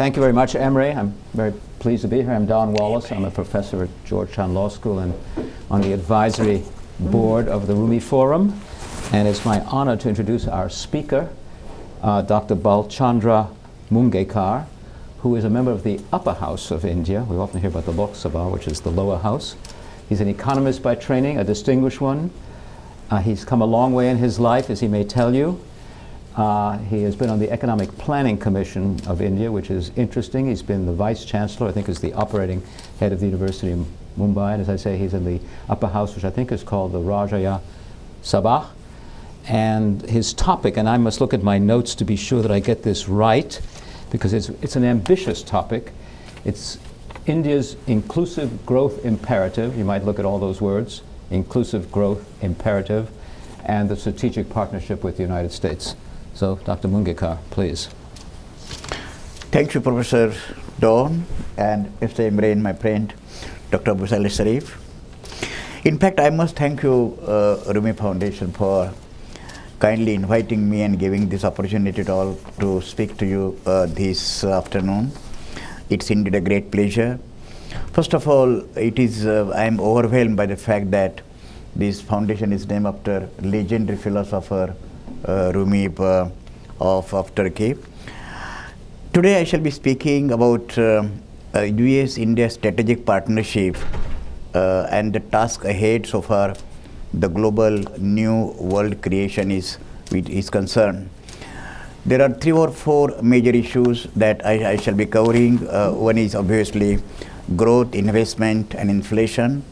Thank you very much, Emre. I'm very pleased to be here. I'm Don Wallace. I'm a professor at Georgetown Law School and on the advisory board of the Rumi Forum. And it's my honor to introduce our speaker, Dr. Balchandra Mungekar, who is a member of the upper house of India. We often hear about the Lok Sabha, which is the lower house. He's an economist by training, a distinguished one. He's come a long way in his life, as he may tell you. He has been on the Economic Planning Commission of India, which is interesting. He's been the Vice-Chancellor, I think is the operating head of the University in Mumbai. And as I say, he's in the upper house, which I think is called the Rajya Sabha. And his topic, and I must look at my notes to be sure that I get this right, because it's an ambitious topic. It's India's inclusive growth imperative. You might look at all those words, inclusive growth imperative, and the strategic partnership with the United States. So, Dr. Mungekar, please. Thank you, Professor Don, and Mr. Imran, my friend, Dr. Abu Salih Sharif. In fact, I must thank you, Rumi Foundation, for kindly inviting me and giving this opportunity to speak to you this afternoon. It's indeed a great pleasure. First of all, I am overwhelmed by the fact that this foundation is named after legendary philosopher Rumi of Turkey. Today I shall be speaking about US-India strategic partnership and the task ahead so far the global new world creation is concerned. There are 3 or 4 major issues that I shall be covering. One is obviously growth, investment and inflation.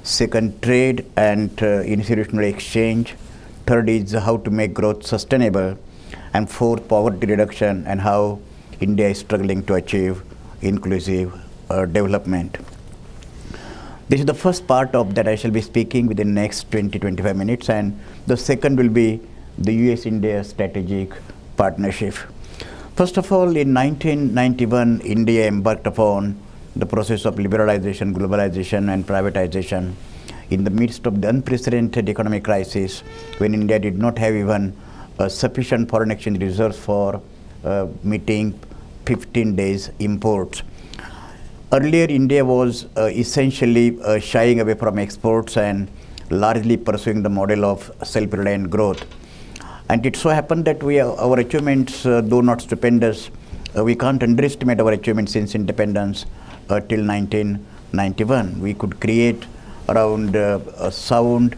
Second, trade and institutional exchange. Third is how to make growth sustainable. And fourth, poverty reduction and how India is struggling to achieve inclusive development. This is the first part of that I shall be speaking within the next 20-25 minutes, and the second will be the US-India strategic partnership. First of all, in 1991, India embarked upon the process of liberalization, globalization and privatization in the midst of the unprecedented economic crisis, when India did not have even sufficient foreign exchange reserves for meeting 15 days imports. Earlier, India was essentially shying away from exports and largely pursuing the model of self-reliant growth. And it so happened that our achievements, though not stupendous, we can't underestimate our achievements since independence till 1991. We could create around a sound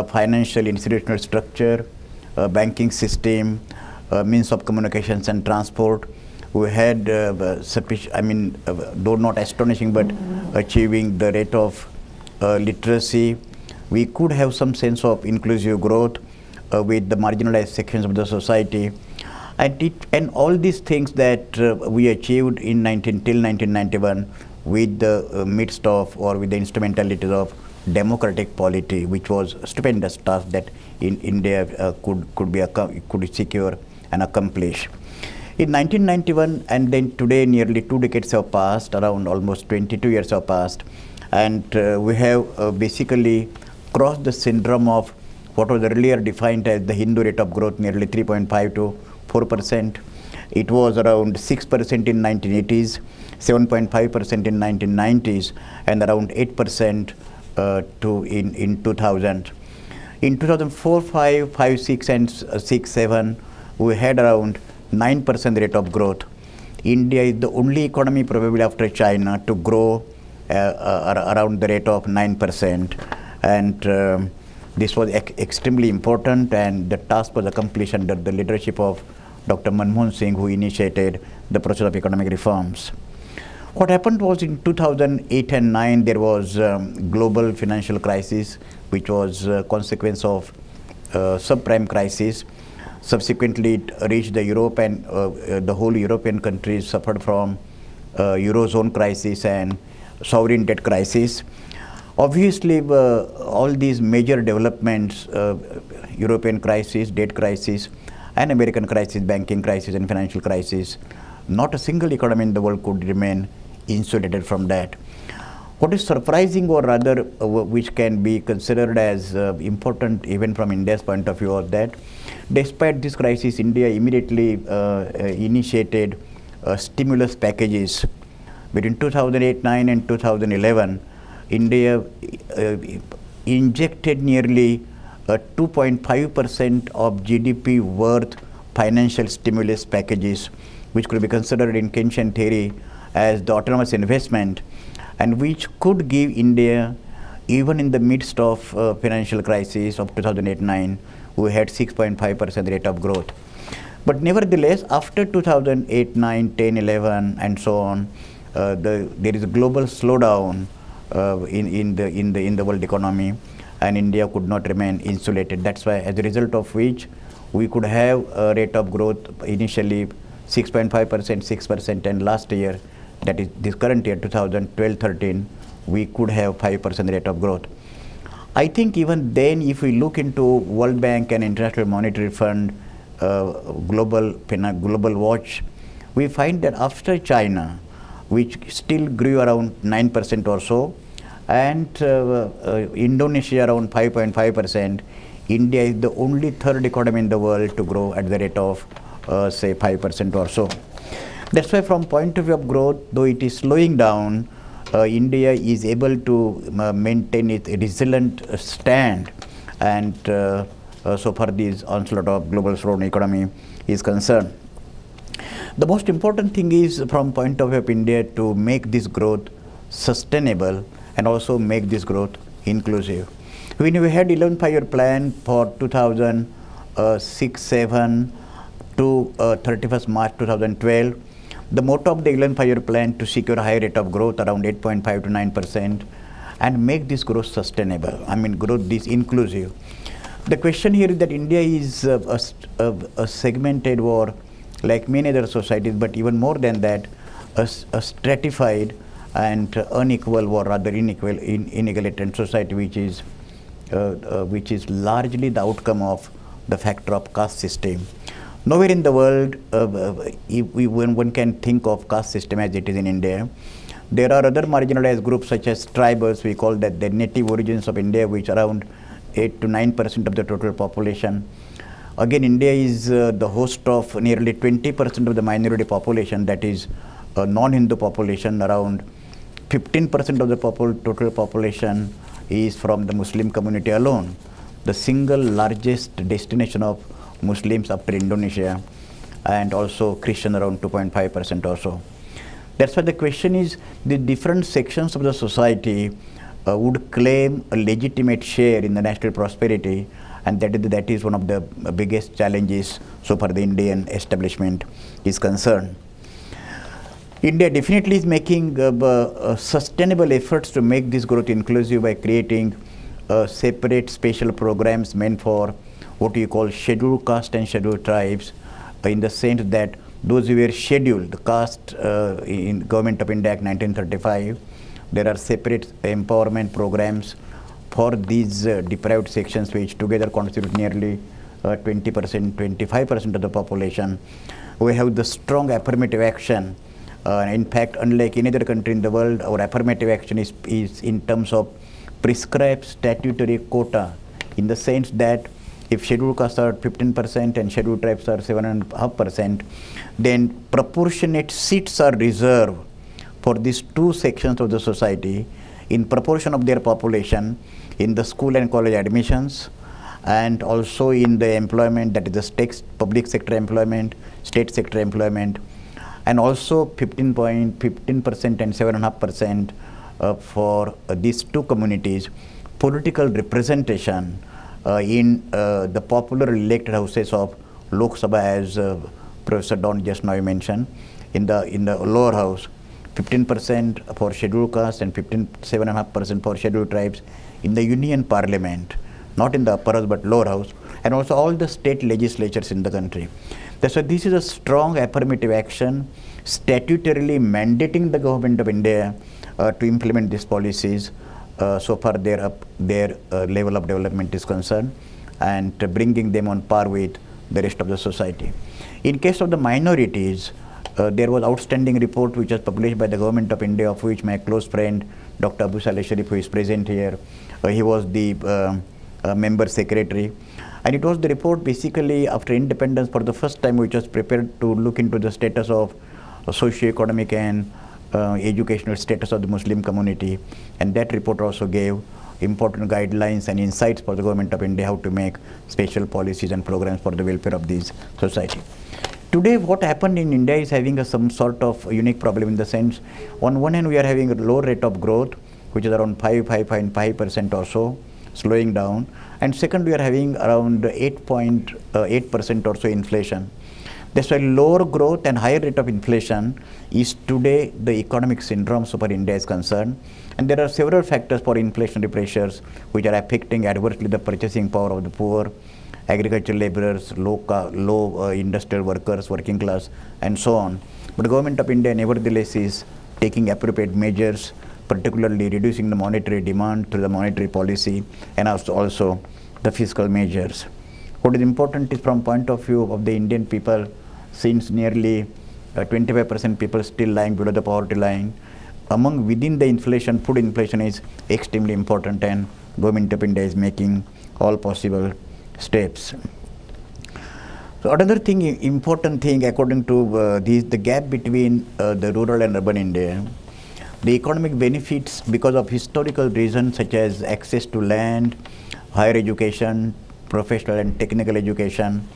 financial institutional structure, banking system, means of communications and transport. We had sufficient, though not astonishing, but achieving the rate of literacy. We could have some sense of inclusive growth with the marginalized sections of the society. And all these things that we achieved in till 1991 with the midst of or with the instrumentalities of democratic polity, which was a stupendous task that in India could secure and accomplish. In 1991 and then today, nearly 2 decades have passed, around almost 22 years have passed, and we have basically crossed the syndrome of what was earlier defined as the Hindu rate of growth, nearly 3.5 to 4%. It was around 6% in 1980s, 7.5% in 1990s, and around 8% in 2000. In 2004, 5, 6, and 6, 7, we had around 9% rate of growth. India is the only economy probably after China to grow around the rate of 9%. And this was extremely important, and the task was accomplished under the leadership of Dr. Manmohan Singh, who initiated the process of economic reforms. What happened was in 2008 and 9, there was global financial crisis, which was a consequence of subprime crisis. Subsequently, it reached the Europe, and the whole European countries suffered from Eurozone crisis and sovereign debt crisis. Obviously, all these major developments, European crisis, debt crisis, and American crisis, banking crisis and financial crisis, not a single economy in the world could remain insulated from that. What is surprising, or rather which can be considered as important even from India's point of view, was that despite this crisis, India immediately initiated stimulus packages. Between 2008-9 and 2011, India injected nearly 2.5% of GDP worth financial stimulus packages, which could be considered in Keynesian theory as the autonomous investment, and which could give India, even in the midst of financial crisis of 2008-9, we had 6.5% rate of growth. But nevertheless, after 2008-9, 10-11, and so on, there is a global slowdown in the world economy, and India could not remain insulated. That's why, as a result of which, we could have a rate of growth initially 6.5%, 6%, and last year, that is this current year, 2012-13, we could have 5% rate of growth. I think even then, if we look into World Bank and International Monetary Fund global watch, we find that after China, which still grew around 9% or so, and Indonesia around 5.5%, India is the only third economy in the world to grow at the rate of say 5% or so. That's why, from point of view of growth, though it is slowing down, India is able to maintain its resilient stand, and so far this onslaught of global slowdown economy is concerned. The most important thing is, from point of view of India, to make this growth sustainable and also make this growth inclusive. When we had 11 5-year plan for 2006-7 to 31st March 2012, the motto of the 11 5-year plan to secure a high rate of growth around 8.5 to 9% and make this growth sustainable. I mean, growth this inclusive. The question here is that India is a segmented, or like many other societies, but even more than that, a stratified and unequal, or rather inegalitarian society, which is largely the outcome of the factor of caste system. Nowhere in the world one can think of caste system as it is in India. There are other marginalized groups such as tribals. We call that the native origins of India, which are around 8 to 9% of the total population. Again, India is the host of nearly 20% of the minority population, that is non-Hindu population. Around 15% of the total population is from the Muslim community alone, the single largest destination of Muslims after Indonesia, and also Christian around 2.5% or so. That's why the question is, the different sections of the society would claim a legitimate share in the national prosperity, and that is one of the biggest challenges so far the Indian establishment is concerned. India definitely is making sustainable efforts to make this growth inclusive by creating separate special programs meant for what you call scheduled caste and scheduled tribes, in the sense that those who were scheduled, the caste in Government of India Act 1935, there are separate empowerment programs for these deprived sections, which together constitute nearly 20%, 25% of the population. We have the strong affirmative action. In fact, unlike any other country in the world, our affirmative action is in terms of prescribed statutory quota, in the sense that if scheduled castes are 15% and scheduled tribes are 7.5%, then proportionate seats are reserved for these two sections of the society in proportion of their population in the school and college admissions, and also in the employment, that is the public sector employment, state sector employment, and also 15% and 7.5% for these two communities, political representation in the popular elected houses of Lok Sabha, as Professor Don just now mentioned, in the lower house, 15% for scheduled castes and 7.5% for scheduled tribes in the Union Parliament, not in the upper house but lower house, and also all the state legislatures in the country. That's why this is a strong affirmative action, statutorily mandating the Government of India to implement these policies so far their level of development is concerned, and bringing them on par with the rest of the society. In case of the minorities, there was outstanding report which was published by the Government of India, of which my close friend Dr. Abu Saleh Sharif, who is present here, he was the member secretary, and it was the report basically after independence for the first time, which was prepared to look into the status of socio-economic and educational status of the Muslim community, and that report also gave important guidelines and insights for the government of India how to make special policies and programs for the welfare of this society. Today what happened in India is having some sort of unique problem, in the sense, on one hand we are having a low rate of growth, which is around 5.5% or so, slowing down, and second we are having around 8.8% or so inflation. That's why lower growth and higher rate of inflation is today the economic syndrome so far India is concerned. And there are several factors for inflationary pressures which are affecting adversely the purchasing power of the poor, agricultural laborers, low industrial workers, working class, and so on. But the government of India nevertheless is taking appropriate measures, particularly reducing the monetary demand through the monetary policy and also the fiscal measures. What is important is, from point of view of the Indian people, since nearly 25% people still lying below the poverty line, within the inflation, food inflation is extremely important, and government of India is making all possible steps. So another thing, important thing according to the gap between the rural and urban India, the economic benefits because of historical reasons such as access to land, higher education, professional and technical education,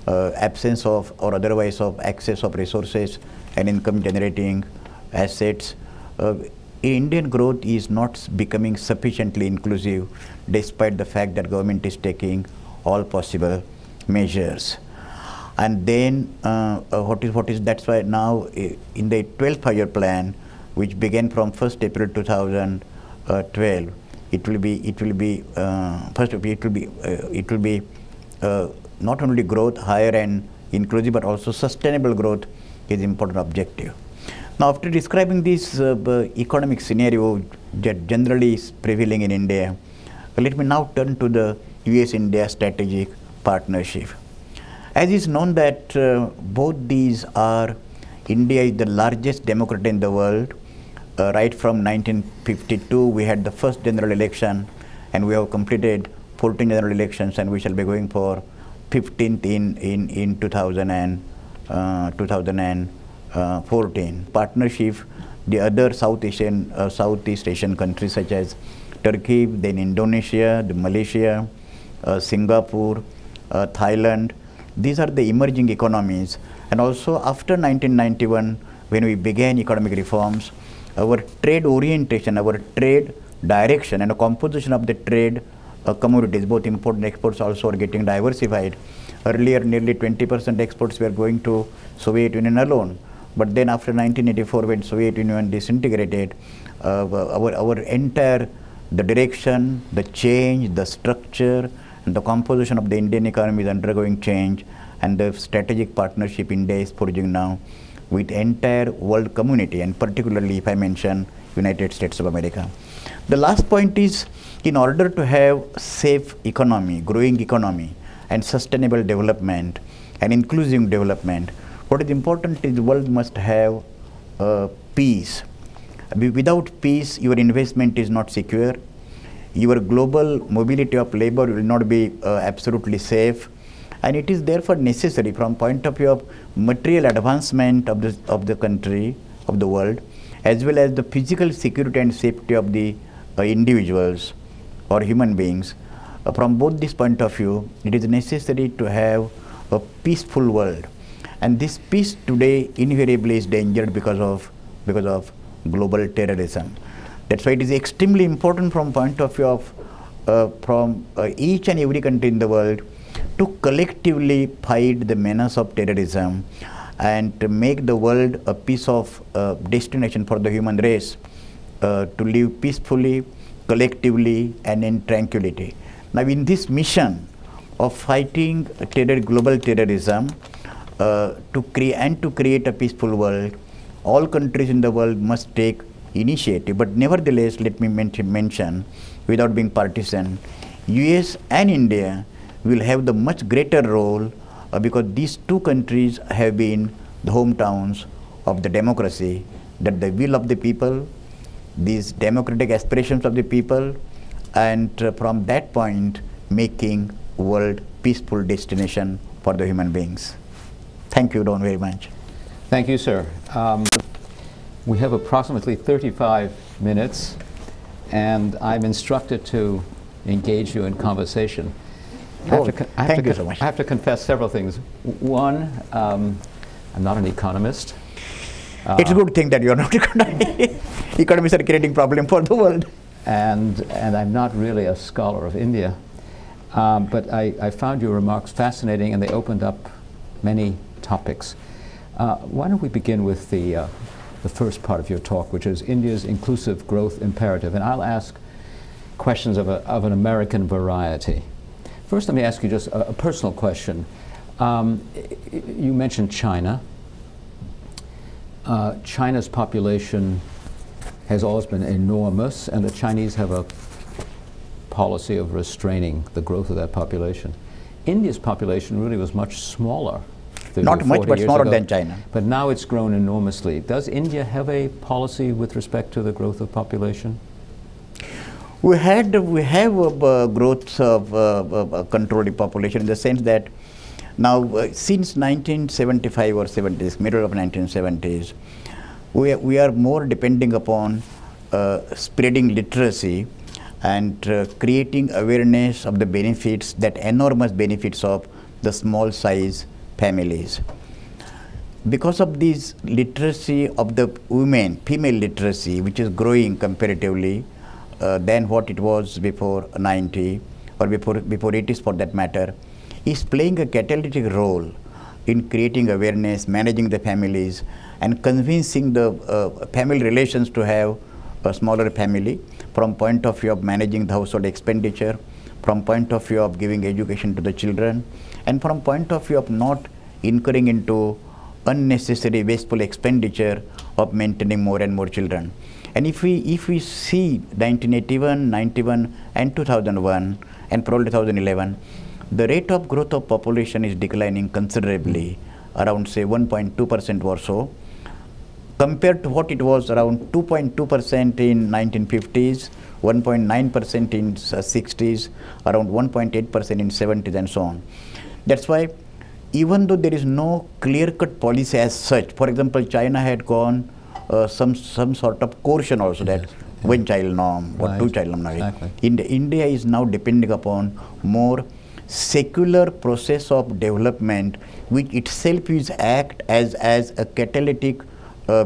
absence of or otherwise of access of resources and income generating assets, Indian growth is not becoming sufficiently inclusive, despite the fact that government is taking all possible measures. And then that's why now in the 12th 5-year plan, which began from 1st April 2012, it will be not only growth higher and inclusive, but also sustainable growth is important objective. Now, after describing this economic scenario that generally is prevailing in India, let me now turn to the US-India strategic partnership. As is known that both these are, India is the largest democracy in the world. Right from 1952, we had the first general election, and we have completed 14 general elections, and we shall be going for 15th in 2014. Partnership, the other Southeast Asian countries such as Turkey, then Indonesia, Malaysia, Singapore, Thailand, these are the emerging economies. And also after 1991, when we began economic reforms, our trade orientation, our trade direction and the composition of the trade commodities, both import and exports, also are getting diversified. Earlier, nearly 20% exports were going to Soviet Union alone. But then after 1984, when Soviet Union disintegrated, our entire, the direction, the change, the structure, and the composition of the Indian economy is undergoing change, and the strategic partnership India is forging now with entire world community, and particularly if I mention United States of America. The last point is, in order to have safe economy, growing economy, and sustainable development and inclusive development, what is important is the world must have peace. Without peace, your investment is not secure. Your global mobility of labor will not be absolutely safe. And it is therefore necessary, from point of view of material advancement of the country, of the world, as well as the physical security and safety of the individuals or human beings. From both this point of view, it is necessary to have a peaceful world. And this peace today invariably is endangered because of global terrorism. That's why it is extremely important from point of view of each and every country in the world to collectively fight the menace of terrorism and to make the world a piece of destination for the human race to live peacefully, collectively, and in tranquility. Now, in this mission of fighting global terrorism to create a peaceful world, all countries in the world must take initiative. But nevertheless, let me mention, without being partisan, US and India will have the much greater role because these two countries have been the hometowns of the democracy, that the will of the people, these democratic aspirations of the people, and from that point making world peaceful destination for the human beings. Thank you, Don, very much. Thank you, sir. We have approximately 35 minutes, and I'm instructed to engage you in conversation. Thank you so much. I have to confess several things. One, I'm not an economist. It's a good thing that you're not economist. Economists are creating problem for the world. And I'm not really a scholar of India. But I found your remarks fascinating, and they opened up many topics. Why don't we begin with the first part of your talk, which is India's inclusive growth imperative. And I'll ask questions of an American variety. First, let me ask you just a personal question. You mentioned China. China's population has always been enormous, and the Chinese have a policy of restraining the growth of that population. India's population really was much smaller. Not much, but smaller than China. But now it's grown enormously. Does India have a policy with respect to the growth of population? We have a growth of controlled population in the sense that now since 1975 or 70s, middle of 1970s, we are more depending upon spreading literacy and creating awareness of the benefits, that enormous benefits of the small size families. Because of this literacy of the women, female literacy, which is growing comparatively than what it was before 90 or before 80s for that matter, is playing a catalytic role in creating awareness, managing the families, and convincing the family relations to have a smaller family from point of view of managing the household expenditure, from point of view of giving education to the children, and from point of view of not incurring into unnecessary wasteful expenditure of maintaining more and more children. And if we see 1981, 91 and 2001 and probably 2011, the rate of growth of population is declining considerably, around say 1.2% or so, compared to what it was around 2.2% in 1950s, 1.9% in 60s, around 1.8% in 70s and so on. That's why even though there is no clear-cut policy as such, for example, China had gone some sort of coercion also, that one child norm or two child norm. Exactly. India is now depending upon more secular process of development, which itself is act as a catalytic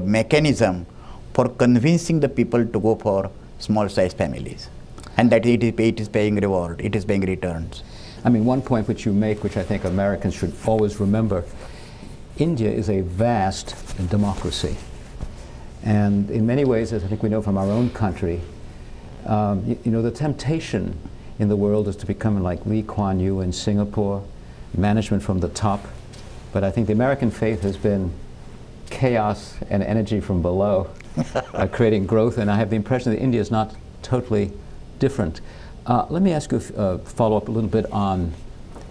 mechanism for convincing the people to go for small size families, and that it is paying reward, it is paying returns. I mean, one point which you make, which I think Americans should always remember, India is a vast democracy. And in many ways, as I think we know from our own country, you know, the temptation in the world is to become like Lee Kuan Yew in Singapore, management from the top. But I think the American faith has been chaos and energy from below, creating growth. And I have the impression that India is not totally different. Let me ask you follow up a little bit on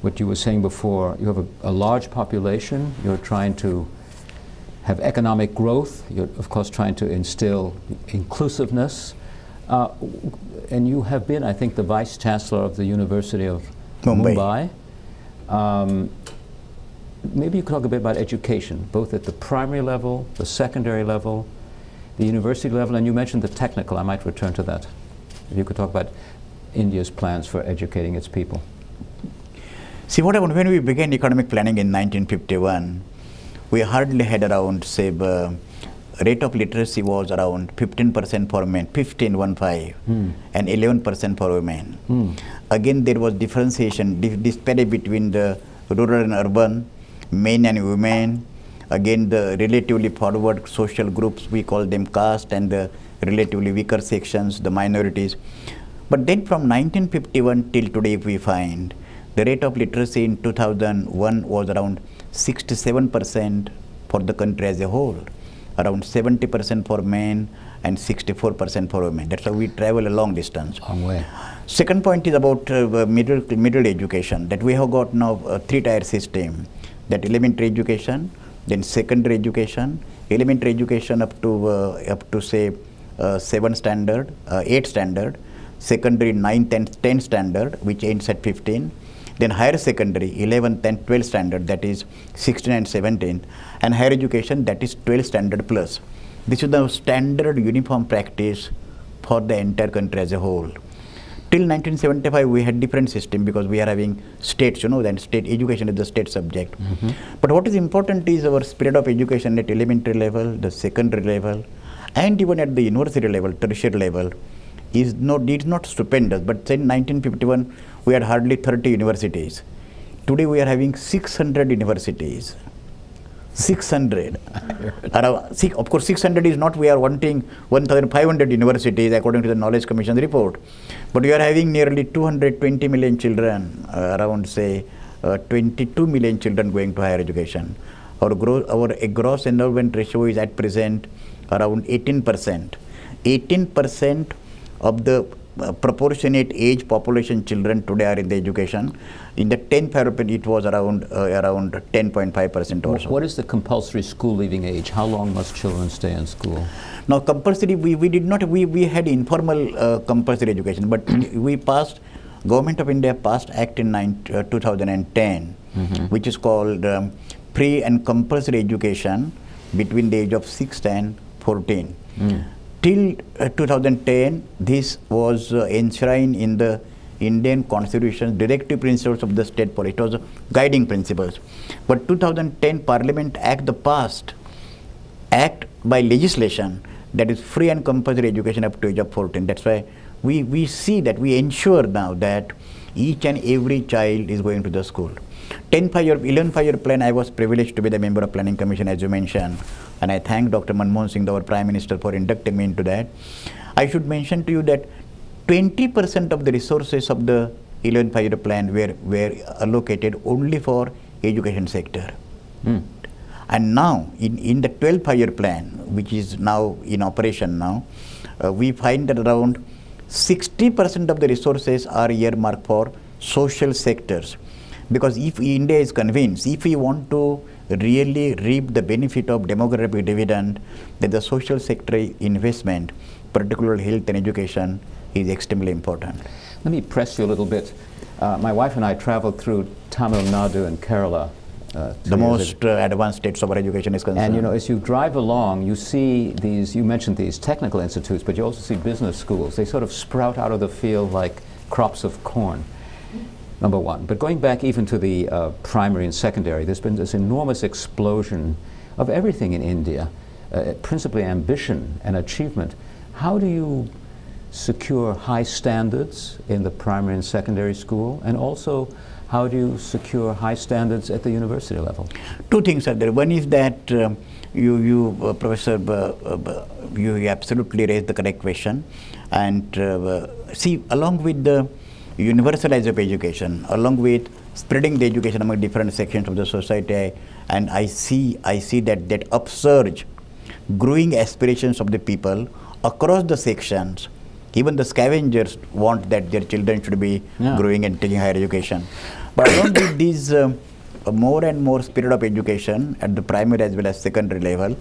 what you were saying before. You have a large population. You're trying to have economic growth. You're, of course, trying to instill inclusiveness. And you have been, I think, the Vice-Chancellor of the University of Mumbai. Maybe you could talk a bit about education, both at the primary level, the secondary level, the university level, and you mentioned the technical. I might return to that. If you could talk about India's plans for educating its people. See, what happened when we began economic planning in 1951, we hardly had around, say, rate of literacy was around 15% for men, 15, and 11% for women. Again, there was differentiation, disparity between the rural and urban, men and women. Again, the relatively forward social groups, we call them caste, and the relatively weaker sections, the minorities. But then from 1951 till today, we find the rate of literacy in 2001 was around 67% for the country as a whole, around 70% for men and 64% for women. That's how we travel a long distance. Long way. Second point is about middle education, that we have got now a three-tier system, that elementary education, then secondary education, elementary education up to say 7 standard, 8 standard, secondary 9, 10 standard, which ends at 15, Then higher secondary, 11th and 12th standard, that is 16 and 17th, and higher education, that is 12th standard plus. This is the standard uniform practice for the entire country as a whole. Till 1975, we had different system because we are having states, you know, then state education is the state subject. But what is important is our spirit of education at elementary level, the secondary level, and even at the university level, tertiary level, is not stupendous. But in 1951, we had hardly 30 universities. Today, we are having 600 universities. 600. Of course, 600 is not, we are wanting 1,500 universities according to the Knowledge Commission report. But we are having nearly 220 million children, around say 22 million children going to higher education. Our gross enrollment ratio is at present around 18%. 18% of the proportionate age population children today are in the education. In the 10th period, it was around 10.5% or so. What is the compulsory school leaving age? How long must children stay in school? Now, compulsory, we did not, we had informal compulsory education, but we passed, Government of India passed Act in 2010, which is called Pre and Compulsory Education between the age of 6 and 14. Till 2010, this was enshrined in the Indian Constitution's directive principles of the state policy. It was guiding principles. But 2010 Parliament passed Act by legislation, that is free and compulsory education up to age of 14. That's why we see that we ensure now that each and every child is going to the school. 11th-5-year plan, I was privileged to be the member of Planning Commission, as you mentioned, and I thank Dr. Manmohan Singh, our Prime Minister, for inducting me into that. I should mention to you that 20% of the resources of the 11th-5-year plan were allocated only for education sector. And now, in the 12th-5-year plan, which is now in operation now, we find that around 60% of the resources are earmarked for social sectors. Because if India is convinced, if we want to really reap the benefit of demographic dividend, then the social sector investment, particularly health and education, is extremely important. Let me press you a little bit. My wife and I traveled through Tamil Nadu and Kerala. The most advanced states of our education is concerned. And you know, as you drive along, you see these, you mentioned these technical institutes, but you also see business schools. They sort of sprout out of the field like crops of corn. Number one. But going back even to the primary and secondary, there's been this enormous explosion of everything in India, principally ambition and achievement. How do you secure high standards in the primary and secondary school, and also how do you secure high standards at the university level? Two things are there. One is that Professor, you absolutely raised the correct question. And see, along with the universalization of education, along with spreading the education among different sections of the society, and I see that upsurge, growing aspirations of the people across the sections. Even the scavengers want that their children should be growing and taking higher education. But along with these more and more spirit of education at the primary as well as secondary level,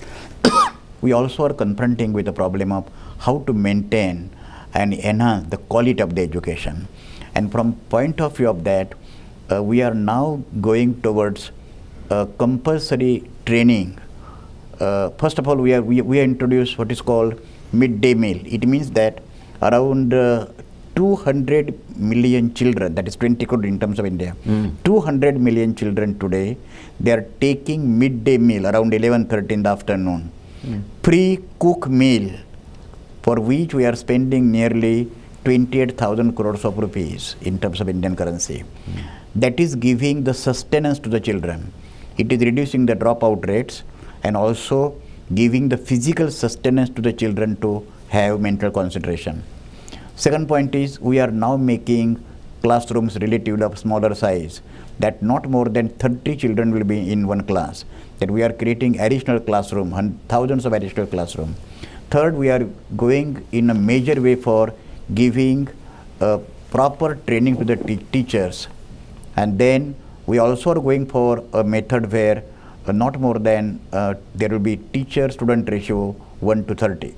we also are confronting with the problem of how to maintain and enhance the quality of the education. And from point of view of that, we are now going towards compulsory training. First of all, we introduced what is called midday meal. It means that around 200 million children, that is 20 crore in terms of India, 200 million children today, they are taking midday meal around 11:30 in the afternoon. Pre-cooked meal, for which we are spending nearly 28,000 crores of rupees in terms of Indian currency. That is giving the sustenance to the children. It is reducing the dropout rates and also giving the physical sustenance to the children to have mental concentration. Second point is, we are now making classrooms relatively of smaller size, that not more than 30 children will be in one class, that we are creating additional classroom, thousands of additional classroom. Third, we are going in a major way for giving proper training to the teachers. And then we also are going for a method where not more than there will be teacher-student ratio 1:30.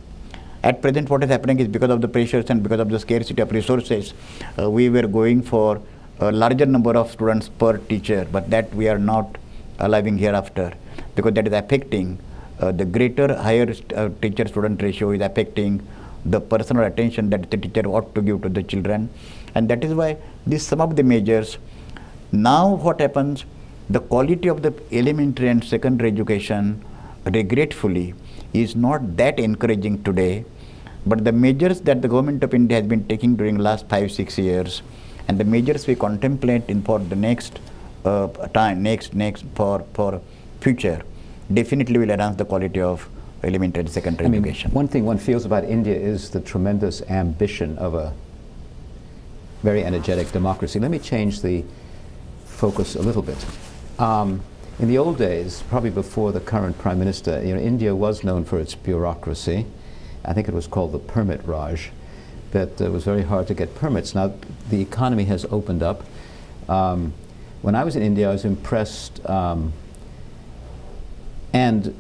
At present, what is happening is, because of the pressures and because of the scarcity of resources, we were going for a larger number of students per teacher, but that we are not allowing hereafter, because that is affecting the greater, higher teacher-student ratio is affecting the personal attention that the teacher ought to give to the children. And that is why these some of the measures. Now what happens, the quality of the elementary and secondary education, regretfully, is not that encouraging today, but the measures that the government of India has been taking during last 5-6 years, and the measures we contemplate in for the next for future, definitely will enhance the quality of elementary and secondary education. One thing one feels about India is the tremendous ambition of a very energetic democracy. Let me change the focus a little bit. In the old days, probably before the current Prime Minister, India was known for its bureaucracy. I think it was called the Permit Raj, that it was very hard to get permits. Now, the economy has opened up. When I was in India, I was impressed, and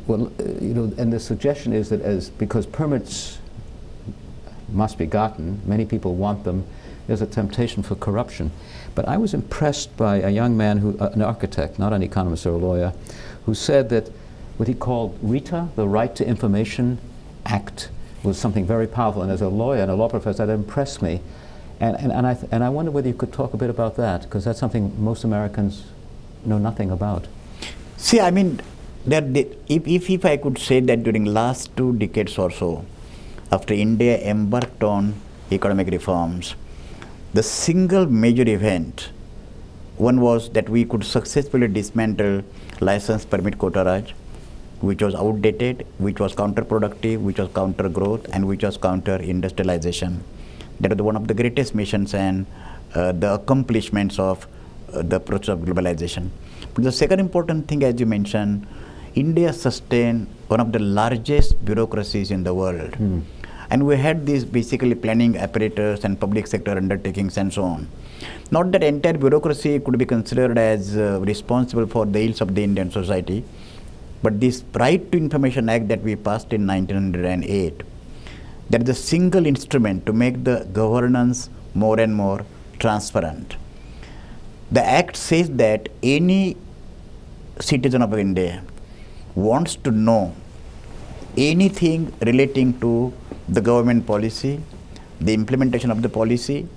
the suggestion is that because permits must be gotten, many people want them, there's a temptation for corruption. But I was impressed by a young man, an architect, not an economist or a lawyer, who said that what he called RITA, the Right to Information Act, was something very powerful. And as a lawyer and a law professor, that impressed me. And I wonder whether you could talk a bit about that, because that's something most Americans know nothing about. See, I mean, if I could say that during last 2 decades or so, after India embarked on economic reforms, the single major event, one was that we could successfully dismantle license permit quota raj, which was outdated, which was counterproductive, which was counter growth, and which was counter industrialization. That was one of the greatest missions and the accomplishments of the process of globalization. But the second important thing, as you mentioned, India sustained one of the largest bureaucracies in the world. And we had these basically planning apparatus and public sector undertakings and so on. Not that entire bureaucracy could be considered as responsible for the ills of the Indian society, but this Right to Information Act that we passed in 1908, that is a single instrument to make the governance more and more transparent. The Act says that any citizen of India wants to know anything relating to the government policy, the implementation of the policy,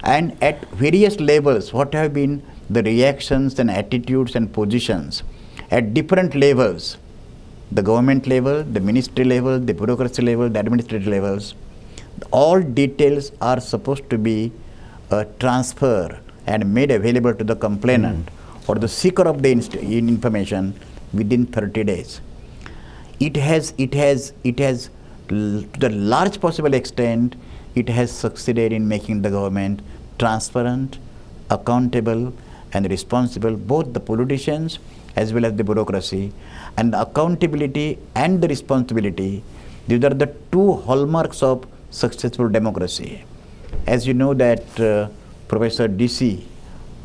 and at various levels, what have been the reactions and attitudes and positions at different levels, the government level, the ministry level, the bureaucracy level, the administrative levels. All details are supposed to be transferred and made available to the complainant or the seeker of the information within 30 days. It has to the large possible extent, it has succeeded in making the government transparent, accountable, and responsible, both the politicians as well as the bureaucracy. And the accountability and the responsibility, these are the 2 hallmarks of successful democracy. As you know that Professor DC,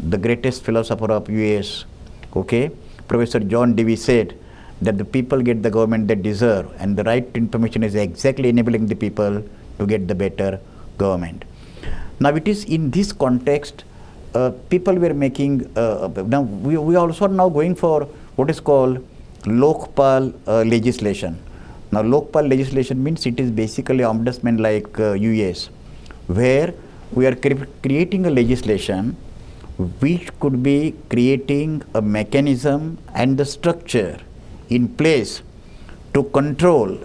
the greatest philosopher of US, Professor John Dewey said that the people get the government they deserve, and the right to information is exactly enabling the people to get the better government. Now it is in this context, people were making, now we also are now going for what is called Lokpal legislation. Now Lokpal legislation means it is basically ombudsman like US, where we are creating a legislation which could be creating a mechanism and the structure in place to control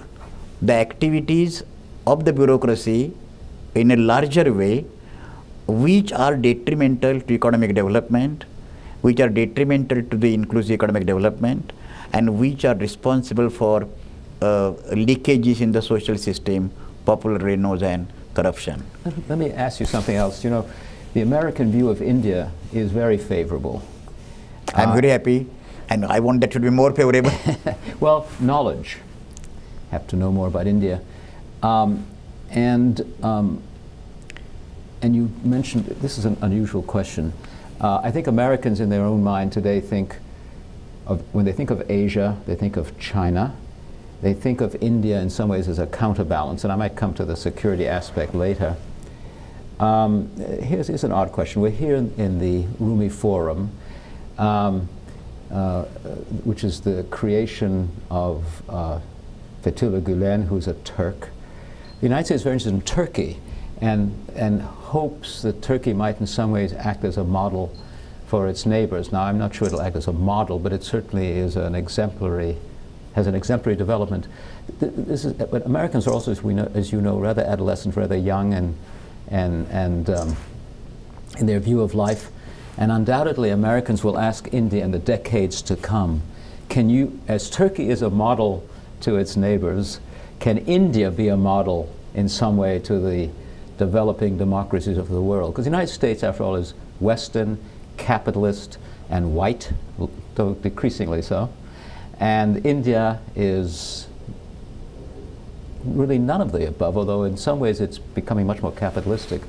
the activities of the bureaucracy in a larger way, which are detrimental to economic development, which are detrimental to the inclusive economic development, and which are responsible for leakages in the social system, popularly known as corruption. Let me ask you something else. The American view of India is very favorable. I'm very happy, and I want that to be more favorable. Well, knowledge. Have to know more about India. And you mentioned, this is an unusual question. I think Americans in their own mind today think of, when they think of Asia, they think of China. They think of India in some ways as a counterbalance, and I might come to the security aspect later. Here's an odd question. We're here in the Rumi Forum, which is the creation of Fethullah Gulen, who's a Turk. The United States is very interested in Turkey and hopes that Turkey might in some ways act as a model for its neighbors. Now, I'm not sure it'll act as a model, but it certainly is an exemplary, has an exemplary development. But Americans are also, as you know, rather adolescent, rather young, and in their view of life. And undoubtedly, Americans will ask India in the decades to come, can you, as Turkey is a model to its neighbors, can India be a model in some way to the developing democracies of the world? Because the United States, after all, is Western, capitalist, and white, though decreasingly so. And India is really none of the above, although in some ways it's becoming much more capitalistic.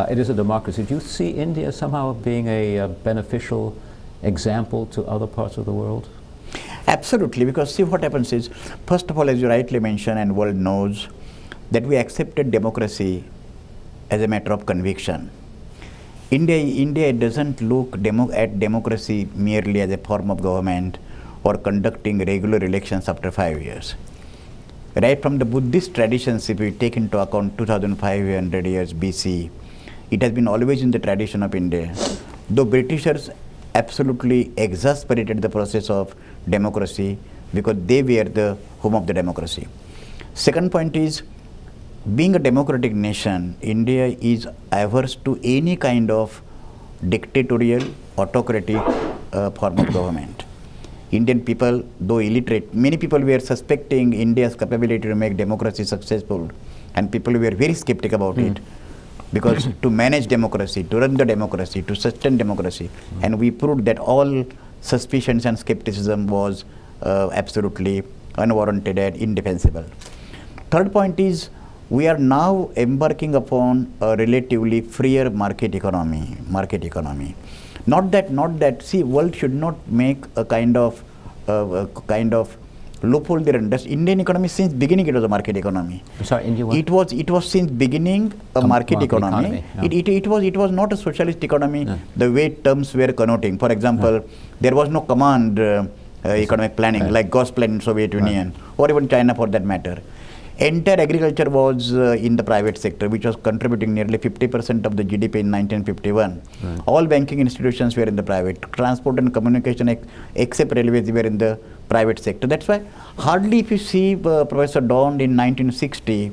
It is a democracy. Do you see India somehow being a beneficial example to other parts of the world? Absolutely, because see what happens is, first of all, as you rightly mentioned, and world knows, that we accepted democracy as a matter of conviction. India doesn't look at democracy merely as a form of government or conducting regular elections after 5 years. Right from the Buddhist traditions, if we take into account 2500 years BC, it has been always in the tradition of India. Though Britishers absolutely exasperated the process of democracy because they were the home of the democracy. Second point is, being a democratic nation, India is averse to any kind of dictatorial, autocratic form of government. Indian people, though illiterate, many people were suspecting India's capability to make democracy successful, and people were very skeptical about it, because to manage democracy, to run the democracy, to sustain democracy, and we proved that all suspicions and skepticism was absolutely unwarranted and indefensible. Third point is, we are now embarking upon a relatively freer market economy. Not that, see, world should not make a kind of loophole there. Indian economy, since beginning, it was a market economy. Sorry, India what? It was since beginning a market economy. No. It was not a socialist economy, no, the way terms were connoting. For example, no, there was no command economic planning, right, like Gosplan in Soviet Union, right, or even China for that matter. Entire agriculture was in the private sector, which was contributing nearly 50% of the GDP in 1951. Right. All banking institutions were in the private. Transport and communication, except railways, were in the private sector. That's why hardly, if you see Professor Dawn in 1960,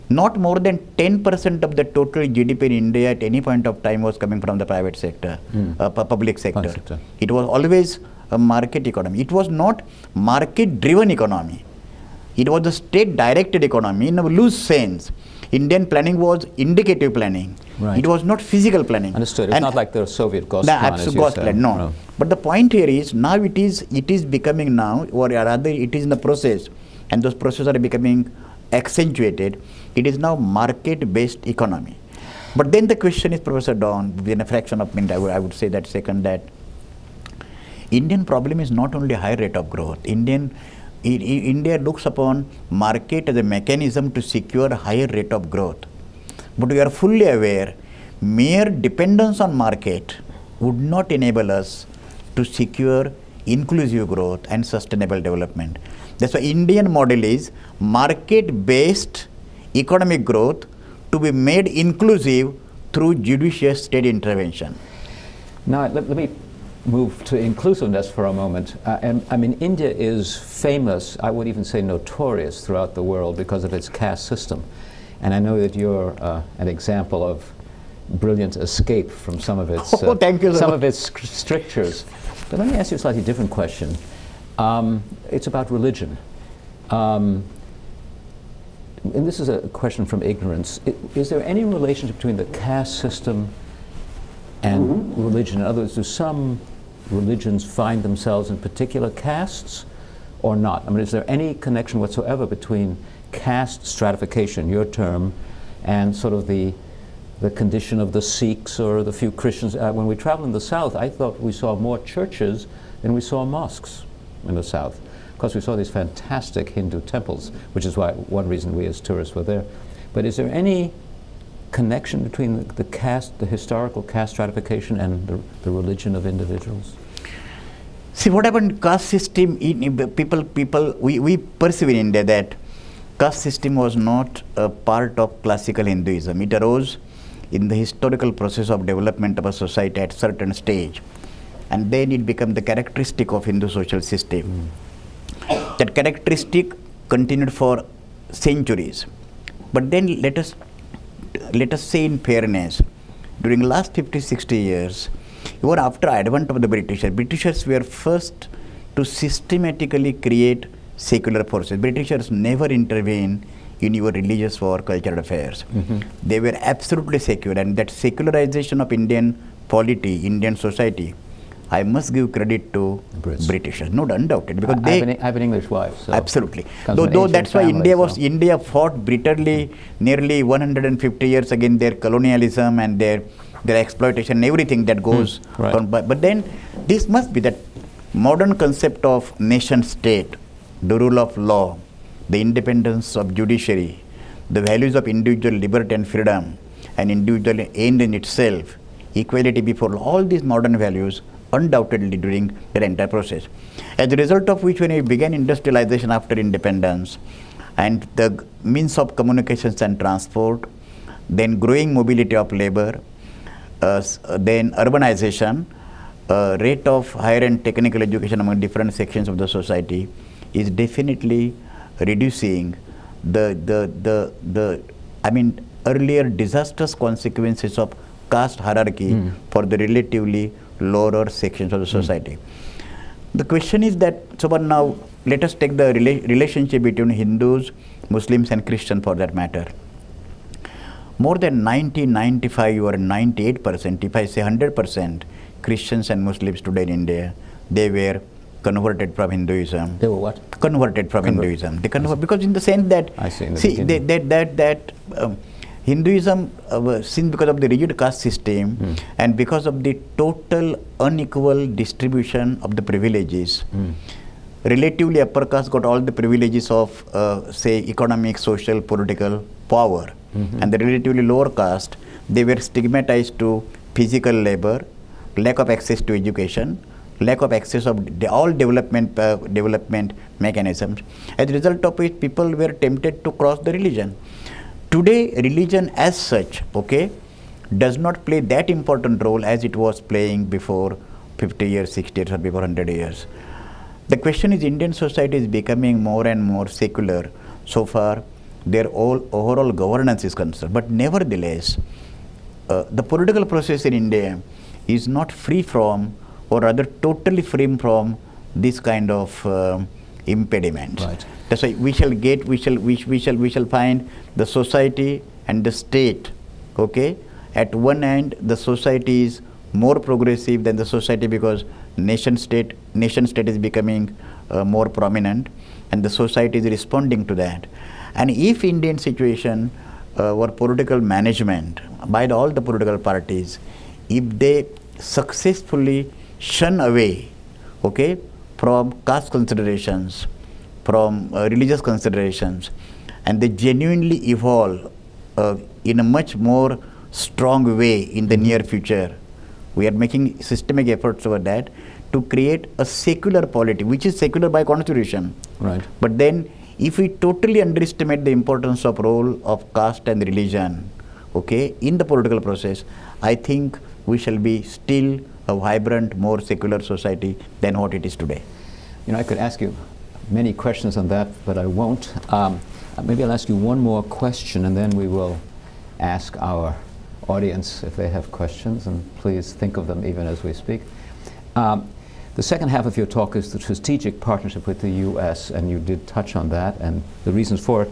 not more than 10% of the total GDP in India at any point of time was coming from the private sector, public sector. It was always a market economy. It was not market-driven economy. It was a state-directed economy in a loose sense. Indian planning was indicative planning. Right. It was not physical planning. Understood. It's not like the Soviet Gosplan. No. But the point here is, now it is becoming now, or rather it is in the process, and those processes are becoming accentuated. It is now market-based economy. But then the question is, Professor Dawn, within a fraction of a minute, I would say that second, that Indian problem is not only high rate of growth. India looks upon market as a mechanism to secure higher rate of growth. But we are fully aware, mere dependence on market would not enable us to secure inclusive growth and sustainable development. That's why Indian model is market-based economic growth to be made inclusive through judicious state intervention. Now, let me move to inclusiveness for a moment. I mean, India is famous, I would even say notorious, throughout the world because of its caste system. And I know that you're an example of brilliant escape from some of its, some of its strictures. But let me ask you a slightly different question. It's about religion. And this is a question from ignorance. Is there any relationship between the caste system and religion? In other words, do some religions find themselves in particular castes or not? I mean, is there any connection whatsoever between caste stratification, your term, and sort of the condition of the Sikhs or the few Christians? When we traveled in the South, I thought we saw more churches than we saw mosques in the South. Of course, we saw these fantastic Hindu temples, which is why one reason we as tourists were there. But is there any connection between the caste, the historical caste stratification, and the religion of individuals? See, what happened in caste system, we perceive in India that caste system was not a part of classical Hinduism. It arose in the historical process of development of a society at certain stage. And then it became the characteristic of Hindu social system. That characteristic continued for centuries. But then let us say in fairness, during the last 50-60 years, even after advent of the Britishers were first to systematically create secular forces. Britishers never intervened in your religious or cultural affairs. They were absolutely secular, and that secularization of Indian polity, Indian society, I must give credit to Britishers, no undoubted, because I have an English wife. So absolutely. Though that's why India fought bitterly nearly 150 years against their colonialism and their exploitation, everything that goes on. But then this must be that modern concept of nation state, the rule of law, the independence of judiciary, the values of individual liberty and freedom, and individual end in itself, equality before all these modern values undoubtedly during the entire process. As a result of which, when we began industrialization after independence and the means of communications and transport, then growing mobility of labor, then urbanization, rate of higher and technical education among different sections of the society is definitely reducing the earlier disastrous consequences of caste hierarchy for the relatively lower sections of the society. The question is that, so but now let us take the relationship between Hindus, Muslims and Christians for that matter. More than 90, 95 or 98%, if I say 100%, Christians and Muslims today in India, they were converted from Hinduism. They were what? Converted from Hinduism. They convert, because in the sense that, Hinduism, since because of the rigid caste system and because of the total unequal distribution of the privileges, relatively upper caste got all the privileges of, say, economic, social, political power, and the relatively lower caste, they were stigmatized to physical labor, lack of access to education, lack of access of all development mechanisms. As a result of which, people were tempted to cross the religion. Today, religion as such, does not play that important role as it was playing before 50 years, 60 years, or before 100 years. The question is, Indian society is becoming more and more secular so far their overall governance is concerned. But nevertheless, the political process in India is not free from, or rather totally free from, this kind of impediments. Right. That's why we shall find the society and the state. At one end, the society is more progressive than the society because nation state is becoming more prominent, and the society is responding to that. And if Indian situation or political management by all the political parties, if they successfully shun away, from caste considerations, from religious considerations, and they genuinely evolve in a much more strong way in the near future. We are making systemic efforts over that to create a secular polity, which is secular by constitution. Right. But then, if we totally underestimate the importance of role of caste and religion, in the political process, I think we shall be still a vibrant, more secular society than what it is today. You know, I could ask you many questions on that, but I won't. Maybe I'll ask you one more question, and then we will ask our audience if they have questions, and please think of them even as we speak. The second half of your talk is the strategic partnership with the U.S., and you did touch on that and the reasons for it.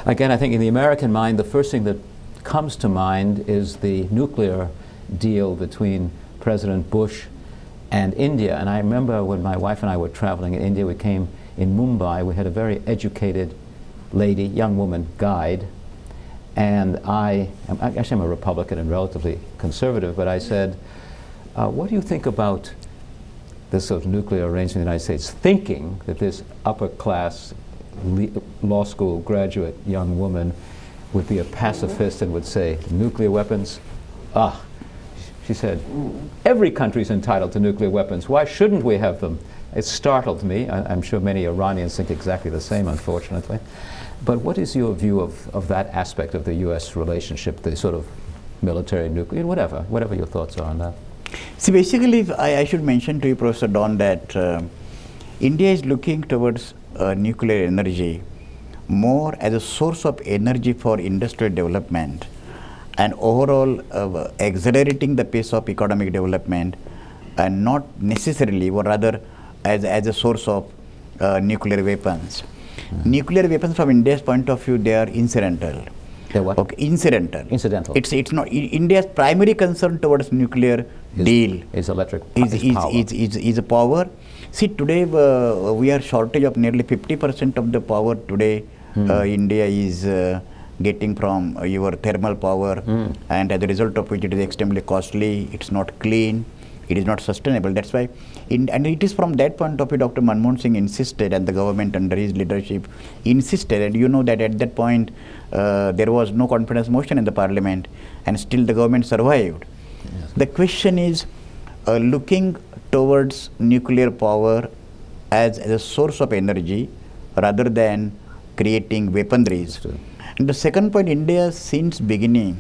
Again, I think in the American mind, the first thing that comes to mind is the nuclear deal between President Bush and India. And I remember when my wife and I were traveling in India, we came in Mumbai, we had a very educated lady, young woman, guide, and actually I'm a Republican and relatively conservative, but I said, what do you think about this sort of nuclear arrangement in the United States, thinking that this upper class law school graduate young woman would be a pacifist and would say, nuclear weapons? She said, every country is entitled to nuclear weapons. Why shouldn't we have them? It startled me. I'm sure many Iranians think exactly the same, unfortunately. But what is your view of that aspect of the U.S. relationship, the sort of military, nuclear, whatever your thoughts are on that? See, basically, I should mention to you, Professor Don, that India is looking towards nuclear energy more as a source of energy for industrial development and overall accelerating the pace of economic development, and not necessarily, or rather as a source of nuclear weapons. Nuclear weapons from India's point of view, they are incidental. They're what? Okay, incidental. Incidental. It's not India's primary concern towards nuclear deal is electric is a power. See, today we are shortage of nearly 50% of the power today. India is getting from your thermal power, and as a result of which it is extremely costly. It's not clean. It is not sustainable. That's why, and it is from that point of view, Dr. Manmohan Singh insisted, and the government under his leadership insisted. And you know that at that point there was no confidence motion in the parliament, and still the government survived. Yes. The question is looking towards nuclear power as a source of energy rather than creating weaponries. And the second point, India since beginning,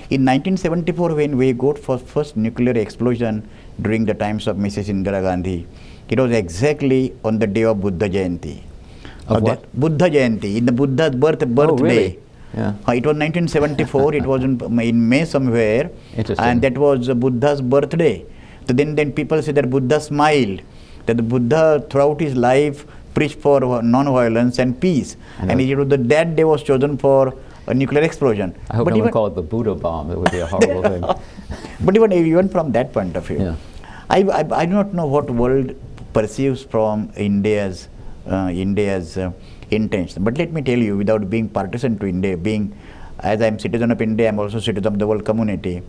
in 1974 when we got for first nuclear explosion during the times of Mrs. Indira Gandhi, it was exactly on the day of Buddha Jayanti. Of what? Buddha Jayanti, in the Buddha's birthday. Really? Yeah. It was 1974, it was in May somewhere, and that was Buddha's birthday. So then people say that Buddha smiled, that the Buddha throughout his life preached for non-violence and peace, and it was that day was chosen for a nuclear explosion. I hope no one call it the Buddha bomb. It would be a horrible thing. But even from that point of view, yeah. I do not know what world perceives from India's intention. But let me tell you, without being partisan to India, being as I am citizen of India, I am also citizen of the world community.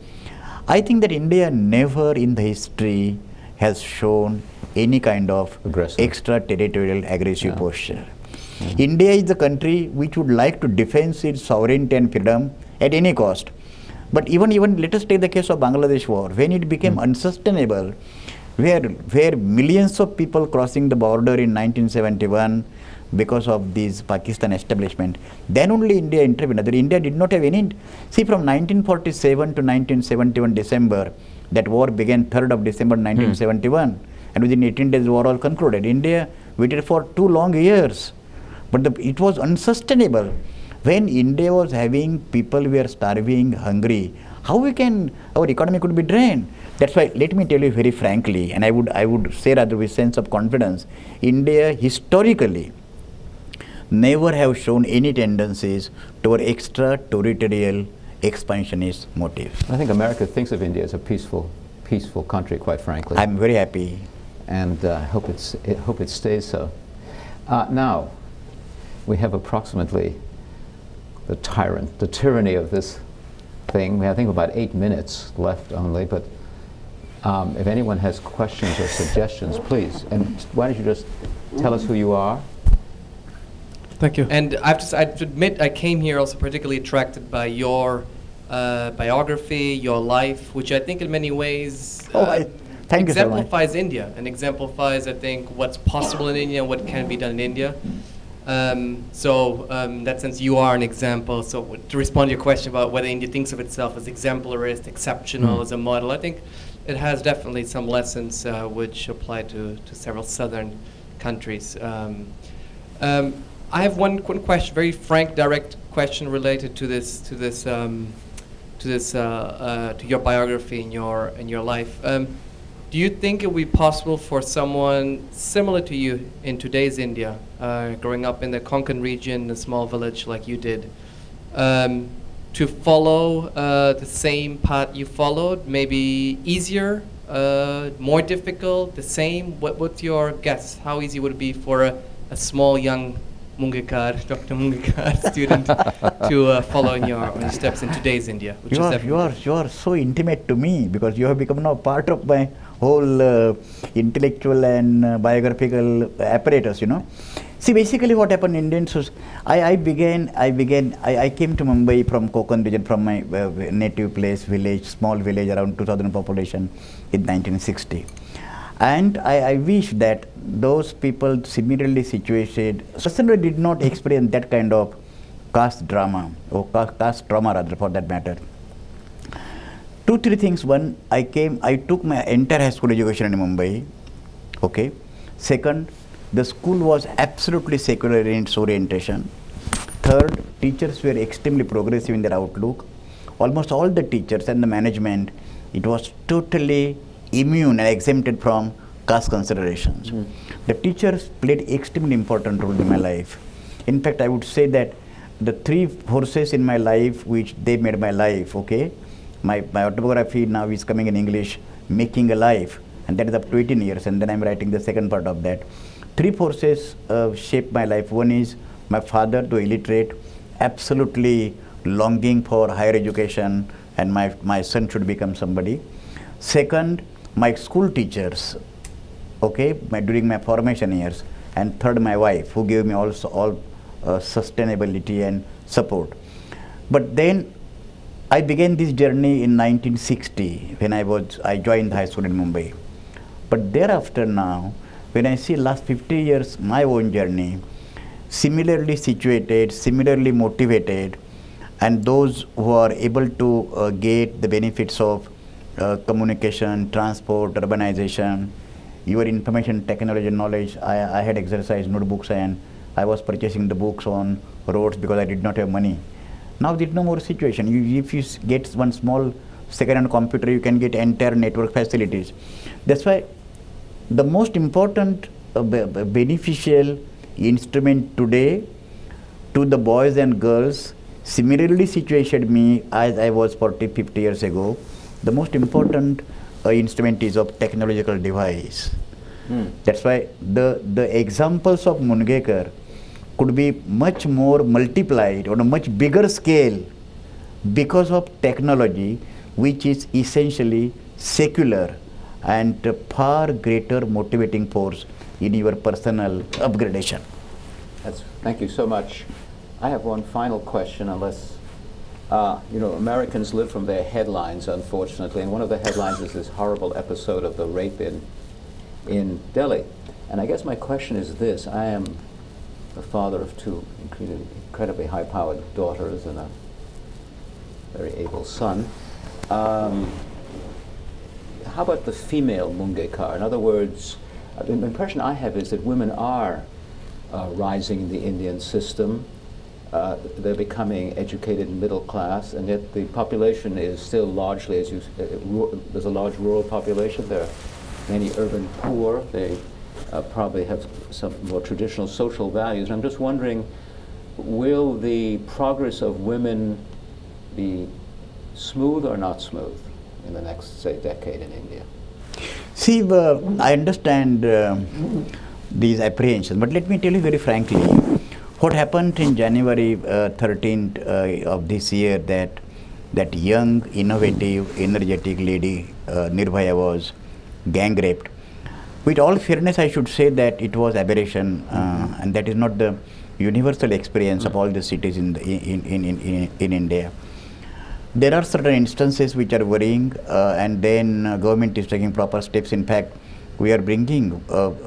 I think that India never in the history has shown any kind of extraterritorial aggressive posture. India is the country which would like to defend its sovereignty and freedom at any cost. But even let us take the case of Bangladesh war, when it became unsustainable, where millions of people crossing the border in 1971 because of this Pakistan establishment, then only India intervened. Other India did not have any. See, from 1947 to 1971 December, that war began 3rd of December 1971, and within 18 days the war all concluded. India waited for 2 long years. But it was unsustainable. When India was having people who were starving, hungry, how our economy could be drained? That's why, let me tell you very frankly, and I would say rather with sense of confidence, India historically never have shown any tendencies toward extraterritorial expansionist motives. I think America thinks of India as a peaceful country, quite frankly. I'm very happy. And I hope it stays so. Now, we have approximately the tyranny of this thing. We have, I think, about 8 minutes left only, but if anyone has questions or suggestions, please. And why don't you just tell us who you are? Thank you. And I have to admit, I came here also particularly attracted by your biography, your life, which I think in many ways exemplifies India and exemplifies, I think, what's possible in India and what can be done in India. In that sense, you are an example. So to respond to your question about whether India thinks of itself as exemplarist, exceptional, as a model, I think it has definitely some lessons which apply to several southern countries. I have one question, very frank, direct question related to your biography and your life. Do you think it would be possible for someone similar to you in today's India, growing up in the Konkan region, a small village like you did, to follow the same path you followed? Maybe easier, more difficult, the same? What's your guess? How easy would it be for a small young Mungekar, Dr. Mungekar student to follow in your steps in today's India? Which you are so intimate to me, because you have become now part of my whole intellectual and biographical apparatus, you know. See, basically what happened in Indian society, I came to Mumbai from Konkan region, from my native place, village, small village, around 2,000 population in 1960. And I wish that those people similarly situated, certainly did not experience that kind of caste drama, or caste trauma rather, for that matter. Two, three things. One, I took my entire high school education in Mumbai. Okay. Second, the school was absolutely secular in its orientation. Third, teachers were extremely progressive in their outlook. Almost all the teachers and the management, it was totally immune and exempted from caste considerations. The teachers played extremely important role in my life. In fact, I would say that the three forces in my life which they made my life, okay? My autobiography now is coming in English, Making a Life, and that is up to 18 years, and then I'm writing the second part of that. Three forces shaped my life. One is my father, though illiterate, absolutely longing for higher education, and my son should become somebody. Second, my school teachers, okay, during my formation years. And third, my wife, who gave me also all sustainability and support. But then I began this journey in 1960 when I joined high school in Mumbai. But thereafter now, when I see last 50 years my own journey, similarly situated, similarly motivated, and those who are able to get the benefits of communication, transport, urbanization, your information technology knowledge. I had exercise notebooks and I was purchasing the books on roads because I did not have money. Now there is no more situation. If you get one small second-hand computer, you can get entire network facilities. That's why the most important beneficial instrument today to the boys and girls similarly situated me as I was 40, 50 years ago. The most important instrument is of technological device. That's why the examples of Mungekar could be much more multiplied on a much bigger scale because of technology, which is essentially secular and far greater motivating force in your personal upgradation. Thank you so much. I have one final question, unless, you know, Americans live from their headlines, unfortunately, and one of the headlines is this horrible episode of the rape in Delhi. And I guess my question is this: I am the father of two incredibly high-powered daughters and a very able son. How about the female Mungekar? In other words, the impression I have is that women are rising in the Indian system. They're becoming educated middle class, and yet the population is still largely, as you there's a large rural population. There are many urban poor. They probably have some more traditional social values. And I'm just wondering, will the progress of women be smooth or not smooth in the next, say, decade in India? See, I understand these apprehensions, but let me tell you very frankly, what happened in January 13th of this year, that young, innovative, energetic lady, Nirbhaya, was gang raped. With all fairness, I should say that it was aberration, and that is not the universal experience of all the cities in India. There are certain instances which are worrying, and then government is taking proper steps. In fact, we are bringing,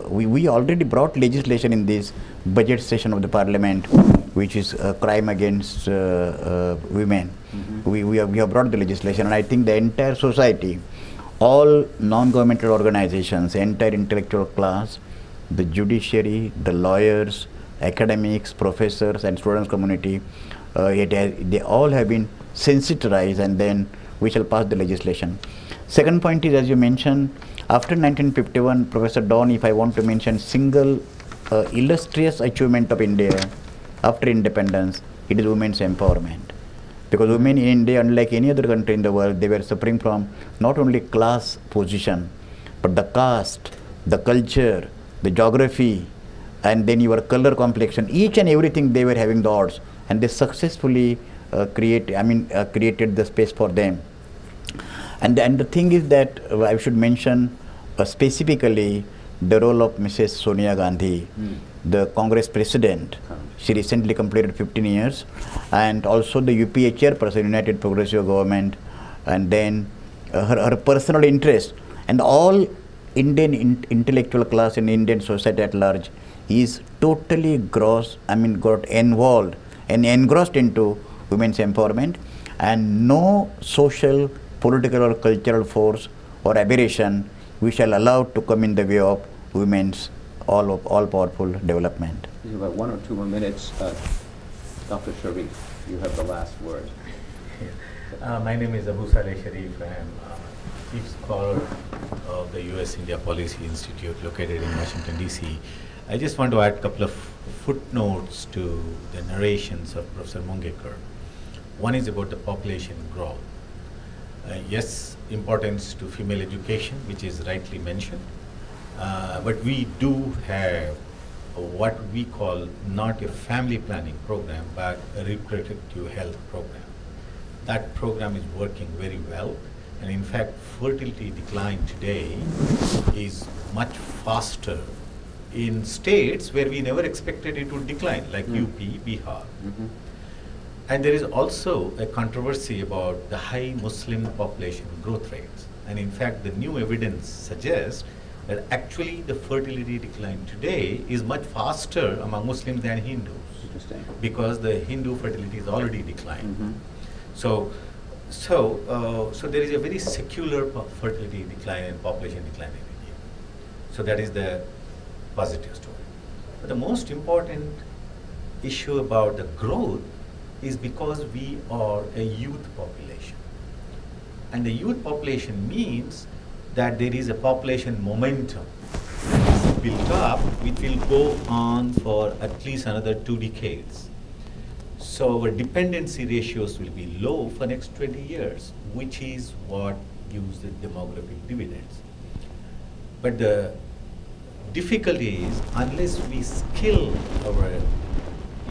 we already brought legislation in this budget session of the parliament, which is crime against women. We have brought the legislation, and I think the entire society, all non-governmental organizations, entire intellectual class, the judiciary, the lawyers, academics, professors, and students community, they all have been sensitized, and then we shall pass the legislation. Second point is, as you mentioned, after 1951, Professor Don, if I want to mention single illustrious achievement of India after independence, it is women's empowerment. Because women in India, unlike any other country in the world, they were suffering from not only class position, but the caste, the culture, the geography, and then your color complexion, each and everything they were having the odds, and they successfully created the space for them. And the thing is that I should mention specifically the role of Mrs. Sonia Gandhi, the Congress president. She recently completed 15 years, and also the UPA chairperson, United Progressive Government, and then her personal interest and all Indian intellectual class and Indian society at large is totally got involved and engrossed into women's empowerment, and no social, political or cultural force or aberration we shall allow to come in the way of women's all-powerful development. We have about 1 or 2 more minutes. Dr. Sharif, you have the last word. My name is Abu Saleh Sharif. I am Chief Scholar of the US-India Policy Institute located in Washington, D.C. I just want to add a couple of footnotes to the narrations of Professor Mungekar. One is about the population growth. Yes, importance to female education, which is rightly mentioned, but we do have what we call not a family planning program, but a reproductive health program. That program is working very well, and in fact, fertility decline today is much faster in states where we never expected it would decline, like UP, Bihar. And there is also a controversy about the high Muslim population growth rates. And in fact, the new evidence suggests that actually the fertility decline today is much faster among Muslims than Hindus. Interesting. Because the Hindu fertility is already declined. So there is a very secular fertility decline and population decline in India. So that is the positive story. But the most important issue about the growth is because we are a youth population. And the youth population means that there is a population momentum built up which will go on for at least another 2 decades. So our dependency ratios will be low for next 20 years, which is what gives the demographic dividends. But the difficulty is, unless we skill our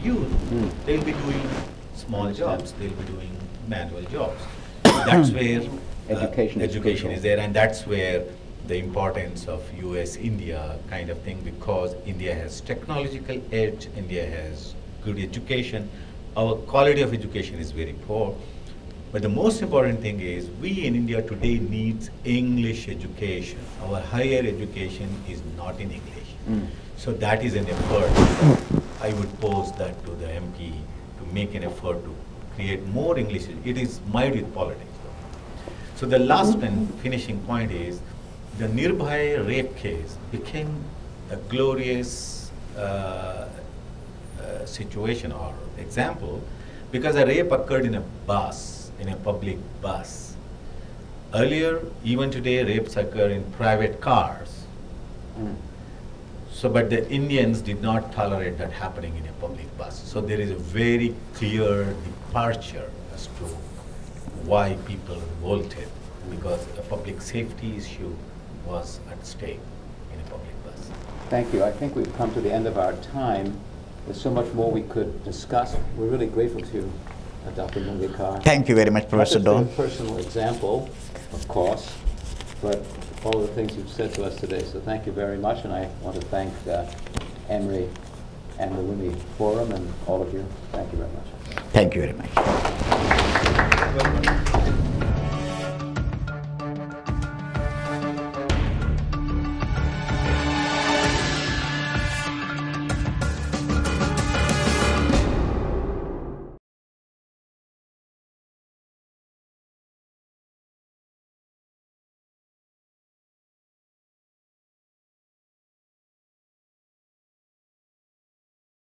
youth, they'll be doing small jobs, they'll be doing manual jobs. That's where education is there, and that's where the importance of US-India kind of thing, because India has technological edge, India has good education. Our quality of education is very poor. But the most important thing is, we in India today needs English education. Our higher education is not in English. So that is an effort. I would pose that to the MP to make an effort to create more English. It is mired with politics. So the last and finishing point is, the Nirbhaya rape case became a glorious situation or example, because a rape occurred in a bus, in a public bus. Earlier, even today, rapes occur in private cars. So, but the Indians did not tolerate that happening in a public bus. So there is a very clear departure as to why people revolted, because a public safety issue was at stake in a public bus. Thank you. I think we've come to the end of our time. There's so much more we could discuss. We're really grateful to you, Dr. Mungekar. Thank you very much, Professor Dawn. Not just for a personal example, of course, but all of the things you've said to us today. So thank you very much, and I want to thank Emory and the Rumi Forum and all of you. Thank you very much. Thank you very much.